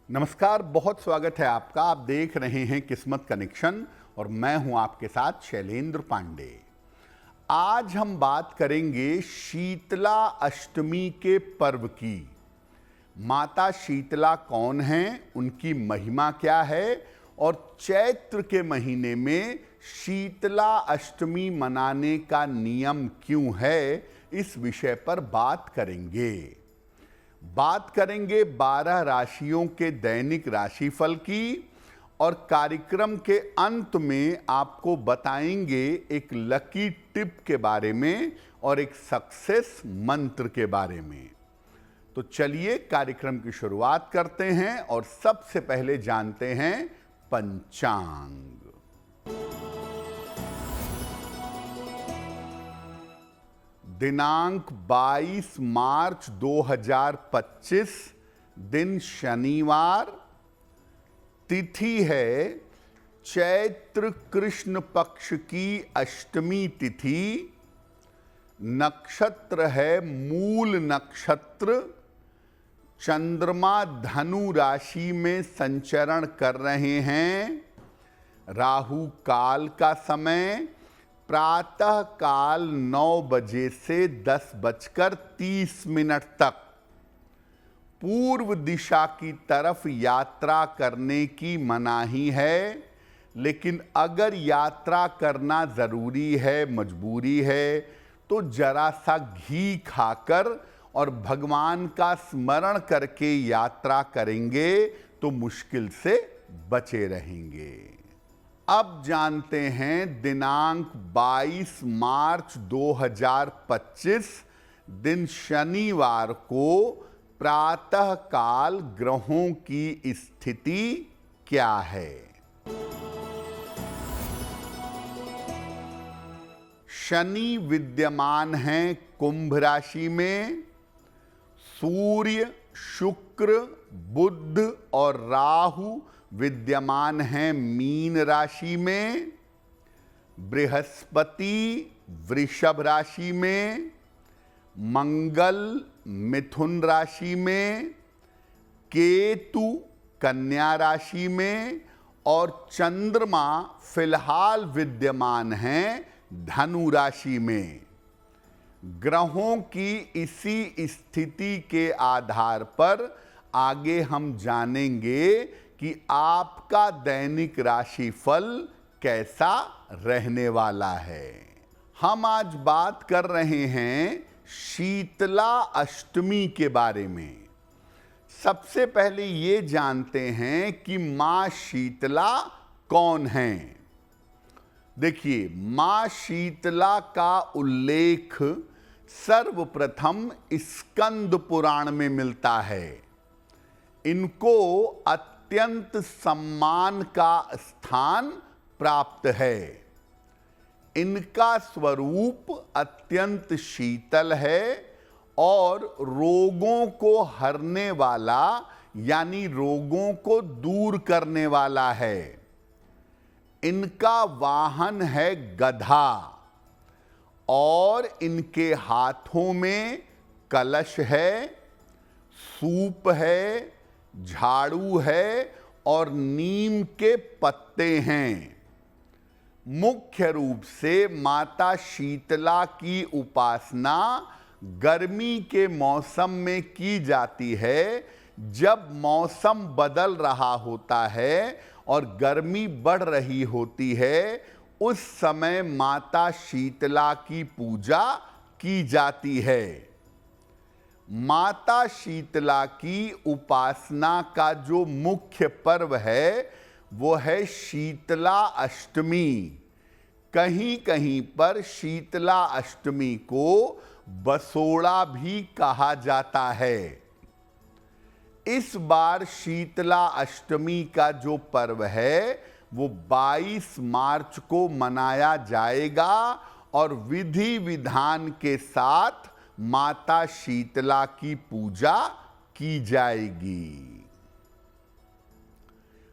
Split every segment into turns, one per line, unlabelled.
नमस्कार, बहुत स्वागत है आपका। आप देख रहे हैं किस्मत कनेक्शन और मैं हूं आपके साथ शैलेंद्र पांडे। आज हम बात करेंगे शीतला अष्टमी के पर्व की। माता शीतला कौन हैं, उनकी महिमा क्या है और चैत्र के महीने में शीतला अष्टमी मनाने का नियम क्यों है, इस विषय पर बात करेंगे। 12 राशियों के दैनिक राशिफल की और कार्यक्रम के अंत में आपको बताएंगे एक लकी टिप के बारे में और एक सक्सेस मंत्र के बारे में। तो चलिए कार्यक्रम की शुरुआत करते हैं और सबसे पहले जानते हैं पंचांग। दिनांक 22 मार्च 2025, दिन शनिवार, तिथि है चैत्र कृष्ण पक्ष की अष्टमी तिथि, नक्षत्र है मूल नक्षत्र, चंद्रमा धनु राशि में संचरण कर रहे हैं, राहु काल का समय प्रातः काल 9 बजे से 10:30 तक, पूर्व दिशा की तरफ यात्रा करने की मनाही है, लेकिन अगर यात्रा करना जरूरी है, मजबूरी है, तो जरा सा घी खाकर और भगवान का स्मरण करके यात्रा करेंगे तो मुश्किल से बचे रहेंगे। अब जानते हैं दिनांक 22 मार्च 2025, दिन शनिवार को प्रातः काल ग्रहों की स्थिति क्या है। शनि विद्यमान हैं कुंभ राशि में, सूर्य, शुक्र, बुध और राहु विद्यमान हैं मीन राशि में, बृहस्पति वृषभ राशि में, मंगल मिथुन राशि में, केतु कन्या राशि में और चंद्रमा फिलहाल विद्यमान हैं धनु राशि में। ग्रहों की इसी स्थिति के आधार पर आगे हम जानेंगे कि आपका दैनिक राशिफल कैसा रहने वाला है। हम आज बात कर रहे हैं शीतला अष्टमी के बारे में। सबसे पहले ये जानते हैं कि मां शीतला कौन हैं। देखिए, मां शीतला का उल्लेख सर्वप्रथम स्कंद पुराण में मिलता है। इनको अत्यंत सम्मान का स्थान प्राप्त है। इनका स्वरूप अत्यंत शीतल है और रोगों को हरने वाला, यानी रोगों को दूर करने वाला है। इनका वाहन है गधा और इनके हाथों में कलश है, सूप है, झाड़ू है और नीम के पत्ते हैं। मुख्य रूप से माता शीतला की उपासना गर्मी के मौसम में की जाती है। जब मौसम बदल रहा होता है और गर्मी बढ़ रही होती है, उस समय माता शीतला की पूजा की जाती है। माता शीतला की उपासना का जो मुख्य पर्व है वो है शीतला अष्टमी। कहीं कहीं पर शीतला अष्टमी को बसोड़ा भी कहा जाता है। इस बार शीतला अष्टमी का जो पर्व है वो 22 मार्च को मनाया जाएगा और विधि विधान के साथ माता शीतला की पूजा की जाएगी।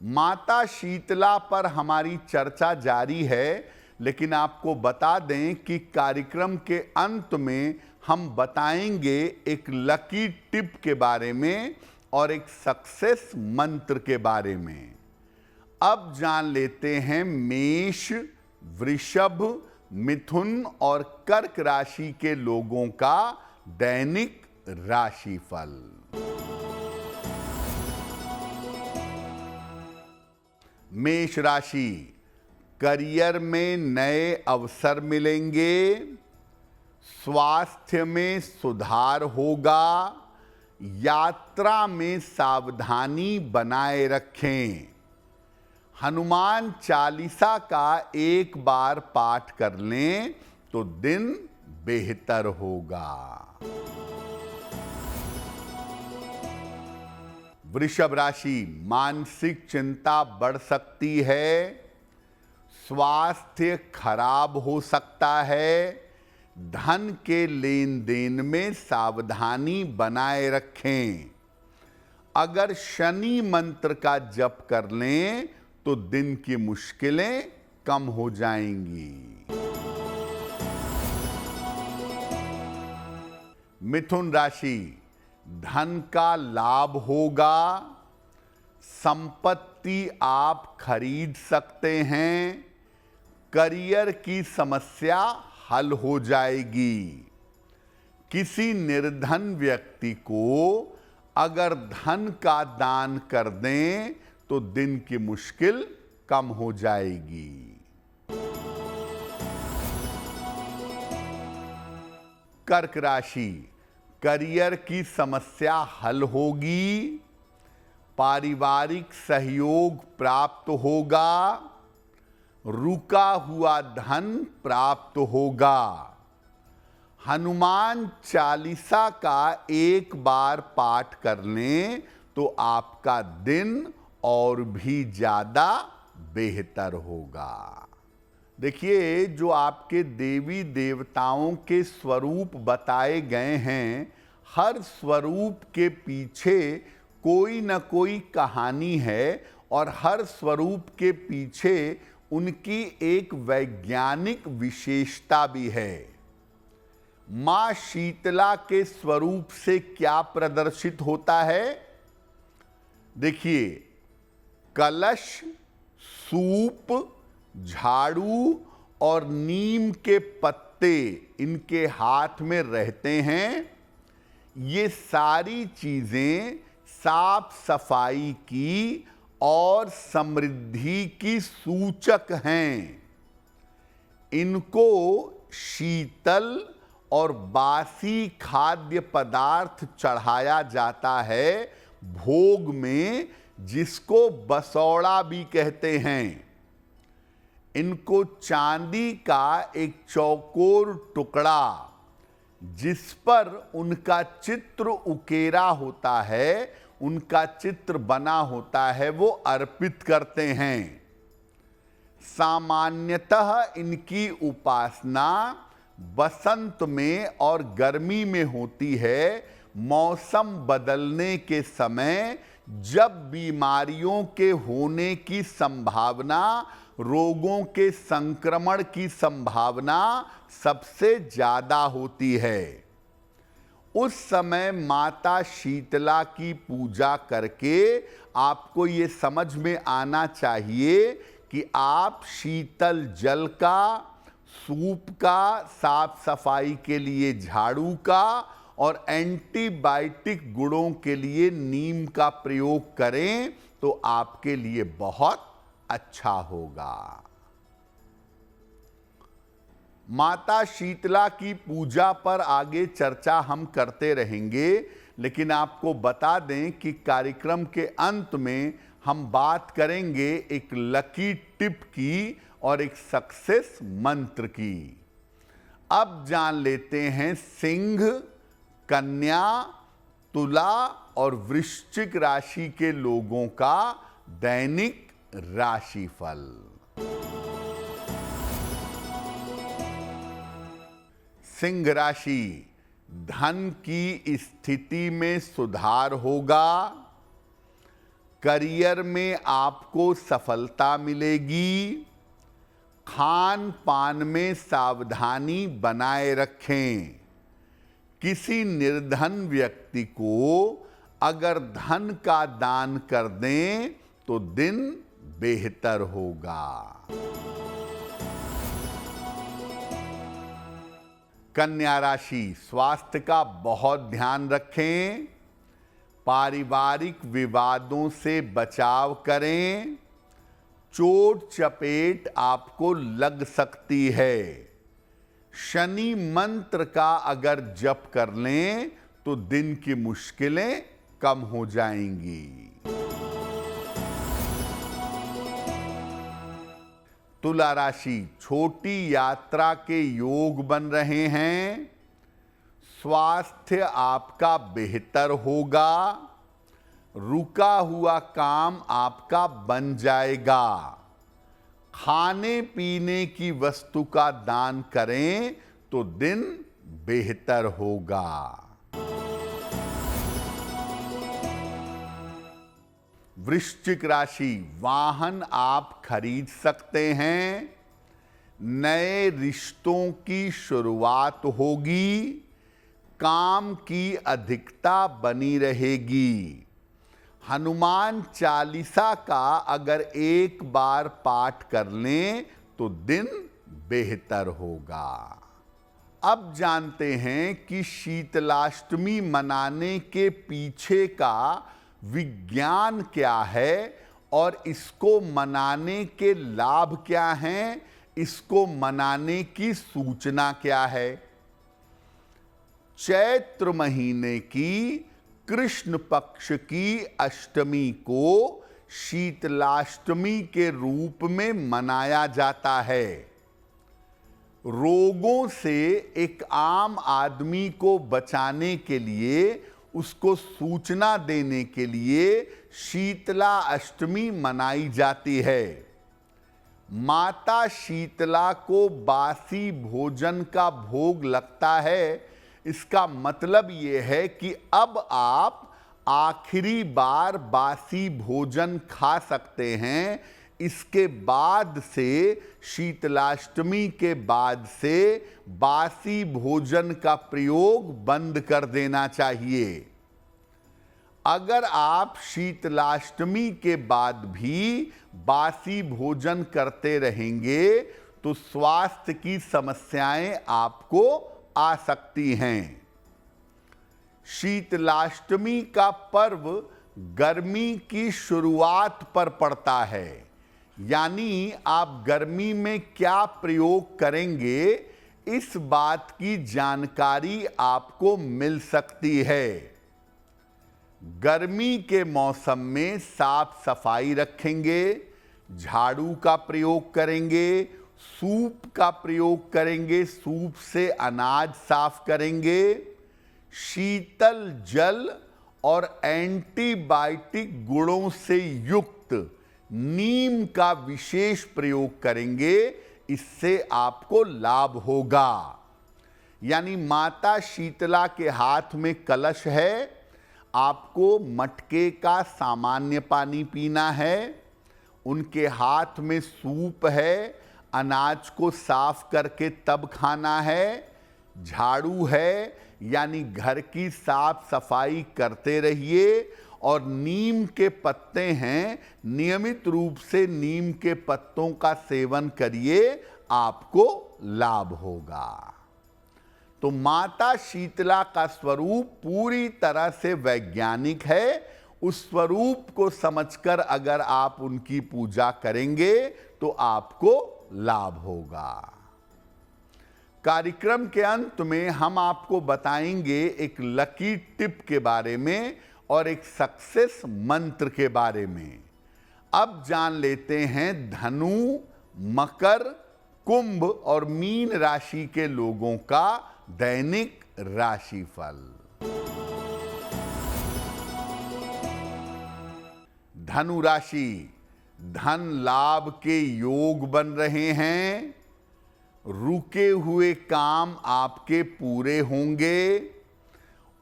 माता शीतला पर हमारी चर्चा जारी है, लेकिन आपको बता दें कि कार्यक्रम के अंत में हम बताएंगे एक लकी टिप के बारे में और एक सक्सेस मंत्र के बारे में। अब जान लेते हैं मेष, वृषभ, मिथुन और कर्क राशि के लोगों का दैनिक राशिफल। मेष राशि, करियर में नए अवसर मिलेंगे, स्वास्थ्य में सुधार होगा, यात्रा में सावधानी बनाए रखें। हनुमान चालीसा का एक बार पाठ कर लें तो दिन बेहतर होगा। वृषभ राशि, मानसिक चिंता बढ़ सकती है, स्वास्थ्य खराब हो सकता है, धन के लेन देन में सावधानी बनाए रखें। अगर शनि मंत्र का जप कर लें तो दिन की मुश्किलें कम हो जाएंगी। मिथुन राशि, धन का लाभ होगा, संपत्ति आप खरीद सकते हैं, करियर की समस्या हल हो जाएगी। किसी निर्धन व्यक्ति को अगर धन का दान कर दें तो दिन की मुश्किल कम हो जाएगी। कर्क राशि, करियर की समस्या हल होगी, पारिवारिक सहयोग प्राप्त होगा, रुका हुआ धन प्राप्त होगा। हनुमान चालीसा का एक बार पाठ कर लें तो आपका दिन और भी ज्यादा बेहतर होगा। देखिए, जो आपके देवी देवताओं के स्वरूप बताए गए हैं, हर स्वरूप के पीछे कोई न कोई कहानी है और हर स्वरूप के पीछे उनकी एक वैज्ञानिक विशेषता भी है। मां शीतला के स्वरूप से क्या प्रदर्शित होता है? देखिए, कलश, सूप, झाड़ू और नीम के पत्ते इनके हाथ में रहते हैं। ये सारी चीजें साफ सफाई की और समृद्धि की सूचक हैं। इनको शीतल और बासी खाद्य पदार्थ चढ़ाया जाता है भोग में, जिसको बसौड़ा भी कहते हैं। इनको चांदी का एक चौकोर टुकड़ा जिस पर उनका चित्र उकेरा होता है, उनका चित्र बना होता है, वो अर्पित करते हैं। सामान्यतः इनकी उपासना बसंत में और गर्मी में होती है, मौसम बदलने के समय, जब बीमारियों के होने की संभावना, रोगों के संक्रमण की संभावना सबसे ज्यादा होती है। उस समय माता शीतला की पूजा करके आपको ये समझ में आना चाहिए कि आप शीतल जल का, सूप का, साफ सफाई के लिए झाड़ू का और एंटीबायोटिक गुणों के लिए नीम का प्रयोग करें तो आपके लिए बहुत अच्छा होगा। माता शीतला की पूजा पर आगे चर्चा हम करते रहेंगे, लेकिन आपको बता दें कि कार्यक्रम के अंत में हम बात करेंगे एक लकी टिप की और एक सक्सेस मंत्र की। अब जान लेते हैं सिंह, कन्या, तुला और वृश्चिक राशि के लोगों का दैनिक राशिफल। सिंह राशि, धन की स्थिति में सुधार होगा, करियर में आपको सफलता मिलेगी, खान पान में सावधानी बनाए रखें। किसी निर्धन व्यक्ति को अगर धन का दान कर दें तो दिन बेहतर होगा। कन्या राशि, स्वास्थ्य का बहुत ध्यान रखें, पारिवारिक विवादों से बचाव करें, चोट चपेट आपको लग सकती है। शनि मंत्र का अगर जप कर लें तो दिन की मुश्किलें कम हो जाएंगी। तुला राशि, छोटी यात्रा के योग बन रहे हैं, स्वास्थ्य आपका बेहतर होगा, रुका हुआ काम आपका बन जाएगा। खाने पीने की वस्तु का दान करें तो दिन बेहतर होगा। वृश्चिक राशि, वाहन आप खरीद सकते हैं, नए रिश्तों की शुरुआत होगी, काम की अधिकता बनी रहेगी। हनुमान चालीसा का अगर एक बार पाठ कर लें तो दिन बेहतर होगा। अब जानते हैं कि शीतलाष्टमी मनाने के पीछे का विज्ञान क्या है और इसको मनाने के लाभ क्या हैं, इसको मनाने की सूचना क्या है। चैत्र महीने की कृष्ण पक्ष की अष्टमी को शीतलाष्टमी के रूप में मनाया जाता है। रोगों से एक आम आदमी को बचाने के लिए, उसको सूचना देने के लिए शीतला अष्टमी मनाई जाती है। माता शीतला को बासी भोजन का भोग लगता है। इसका मतलब ये है कि अब आप आखिरी बार बासी भोजन खा सकते हैं। इसके बाद से, शीतलाष्टमी के बाद से बासी भोजन का प्रयोग बंद कर देना चाहिए। अगर आप शीतलाष्टमी के बाद भी बासी भोजन करते रहेंगे तो स्वास्थ्य की समस्याएं आपको आ सकती हैं। शीतलाष्टमी का पर्व गर्मी की शुरुआत पर पड़ता है, यानी आप गर्मी में क्या प्रयोग करेंगे इस बात की जानकारी आपको मिल सकती है। गर्मी के मौसम में साफ सफाई रखेंगे, झाड़ू का प्रयोग करेंगे, सूप का प्रयोग करेंगे, सूप से अनाज साफ करेंगे, शीतल जल और एंटीबायोटिक गुणों से युक्त नीम का विशेष प्रयोग करेंगे। इससे आपको लाभ होगा। यानी माता शीतला के हाथ में कलश है, आपको मटके का सामान्य पानी पीना है, उनके हाथ में सूप है, अनाज को साफ करके तब खाना है, झाड़ू है, यानी घर की साफ सफाई करते रहिए, और नीम के पत्ते हैं, नियमित रूप से नीम के पत्तों का सेवन करिए, आपको लाभ होगा। तो माता शीतला का स्वरूप पूरी तरह से वैज्ञानिक है। उस स्वरूप को समझकर अगर आप उनकी पूजा करेंगे तो आपको लाभ होगा। कार्यक्रम के अंत में हम आपको बताएंगे एक लकी टिप के बारे में और एक सक्सेस मंत्र के बारे में। अब जान लेते हैं धनु, मकर, कुंभ और मीन राशि के लोगों का दैनिक राशिफल। धनु राशि, धन लाभ के योग बन रहे हैं, रुके हुए काम आपके पूरे होंगे,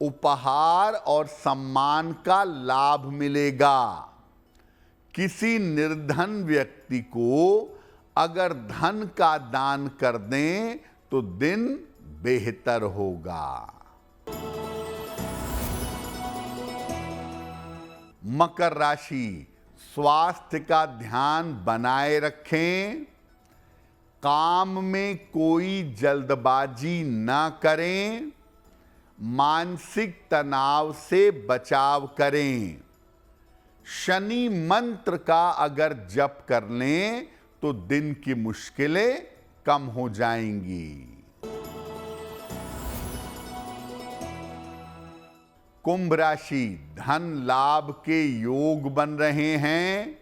उपहार और सम्मान का लाभ मिलेगा। किसी निर्धन व्यक्ति को अगर धन का दान कर दें तो दिन बेहतर होगा। मकर राशि, स्वास्थ्य का ध्यान बनाए रखें, काम में कोई जल्दबाजी न करें, मानसिक तनाव से बचाव करें। शनि मंत्र का अगर जप कर लें तो दिन की मुश्किलें कम हो जाएंगी। कुंभ राशि, धन लाभ के योग बन रहे हैं,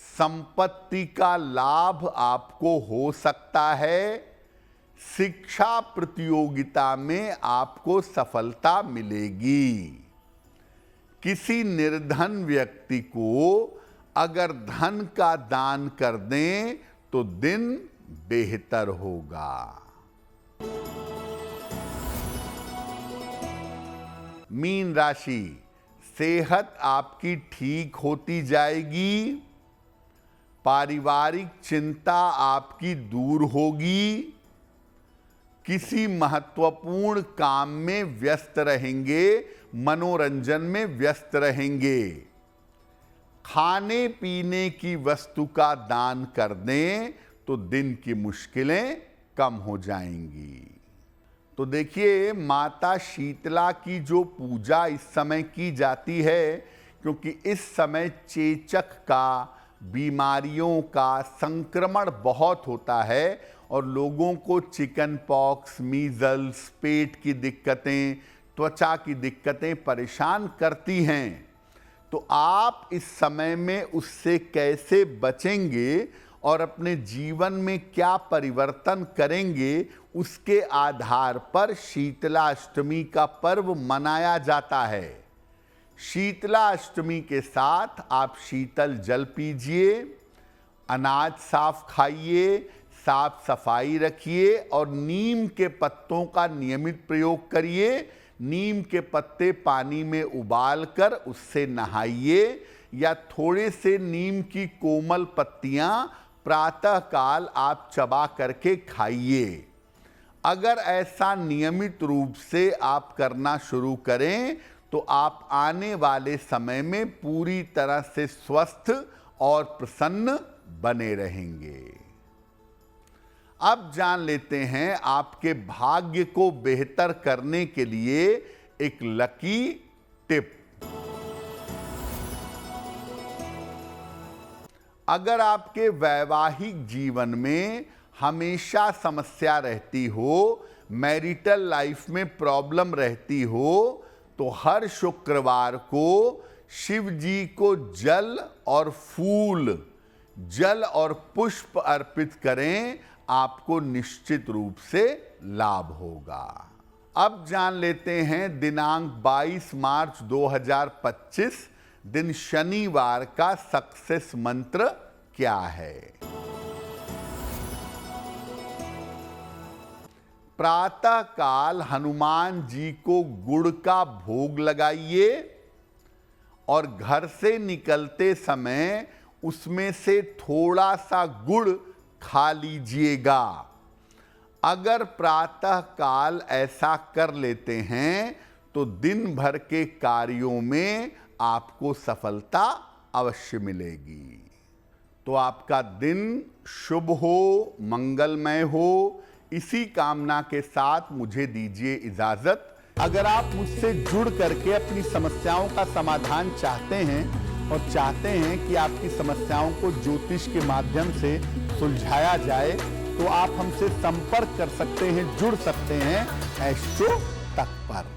संपत्ति का लाभ आपको हो सकता है, शिक्षा प्रतियोगिता में आपको सफलता मिलेगी। किसी निर्धन व्यक्ति को अगर धन का दान कर दें तो दिन बेहतर होगा। मीन राशि, सेहत आपकी ठीक होती जाएगी, पारिवारिक चिंता आपकी दूर होगी, किसी महत्वपूर्ण काम में व्यस्त रहेंगे, मनोरंजन में व्यस्त रहेंगे। खाने पीने की वस्तु का दान कर दें तो दिन की मुश्किलें कम हो जाएंगी। तो देखिए, माता शीतला की जो पूजा इस समय की जाती है, क्योंकि इस समय चेचक का, बीमारियों का संक्रमण बहुत होता है और लोगों को चिकन पॉक्स, मीजल्स, पेट की दिक्कतें, त्वचा की दिक्कतें परेशान करती हैं। तो आप इस समय में उससे कैसे बचेंगे और अपने जीवन में क्या परिवर्तन करेंगे, उसके आधार पर शीतला अष्टमी का पर्व मनाया जाता है। शीतला अष्टमी के साथ आप शीतल जल पीजिए, अनाज साफ खाइए, साफ सफाई रखिए और नीम के पत्तों का नियमित प्रयोग करिए। नीम के पत्ते पानी में उबालकर उससे नहाइए या थोड़े से नीम की कोमल पत्तियां प्रातःकाल आप चबा करके खाइए। अगर ऐसा नियमित रूप से आप करना शुरू करें तो आप आने वाले समय में पूरी तरह से स्वस्थ और प्रसन्न बने रहेंगे। अब जान लेते हैं आपके भाग्य को बेहतर करने के लिए एक लकी टिप। अगर आपके वैवाहिक जीवन में हमेशा समस्या रहती हो, मैरिटल लाइफ में प्रॉब्लम रहती हो, तो हर शुक्रवार को शिव जी को जल और फूल, जल और पुष्प अर्पित करें, आपको निश्चित रूप से लाभ होगा। अब जान लेते हैं दिनांक 22 मार्च 2025 दिन शनिवार का सक्सेस मंत्र क्या है। प्रातः काल हनुमान जी को गुड़ का भोग लगाइए और घर से निकलते समय उसमें से थोड़ा सा गुड़ खा लीजिएगा। अगर प्रातः काल ऐसा कर लेते हैं तो दिन भर के कार्यों में आपको सफलता अवश्य मिलेगी। तो आपका दिन शुभ हो, मंगलमय हो, इसी कामना के साथ मुझे दीजिए इजाजत। अगर आप मुझसे जुड़ करके अपनी समस्याओं का समाधान चाहते हैं और चाहते हैं कि आपकी समस्याओं को ज्योतिष के माध्यम से सुलझाया जाए, तो आप हमसे संपर्क कर सकते हैं, जुड़ सकते हैं एस्ट्रो तक पर।